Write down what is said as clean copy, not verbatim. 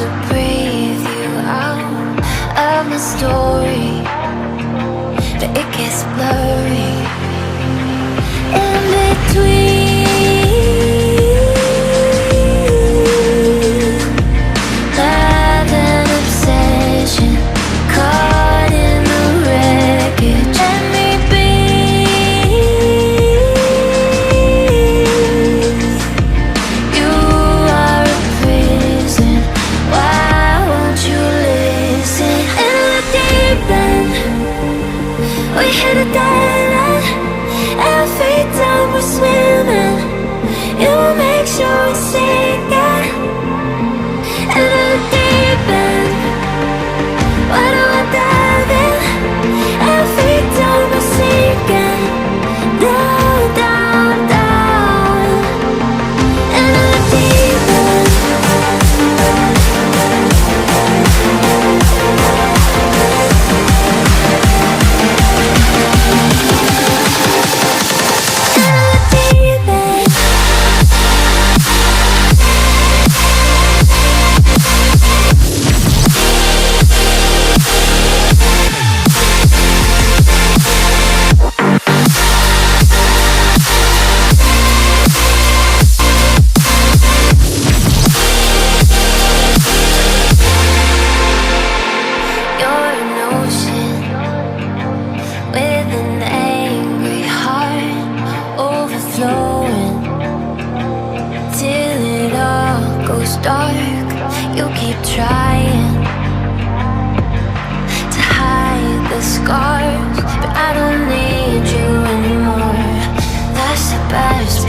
to breathe you out of my story, but it gets blurry in between love and obsession, caught in the wreckage. Let me be. You are a prison. Why won't you listen? In the deep end, we hit a dead end. Every time we're swimming, you make sure we sink it. In the deep end, why do I dive in? Every time we're sinking down, down, down. In the deep end. You're an ocean with an angry heart, overflowing till it all goes dark. You keep trying to hide the scars, but I don't need you anymore. That's the best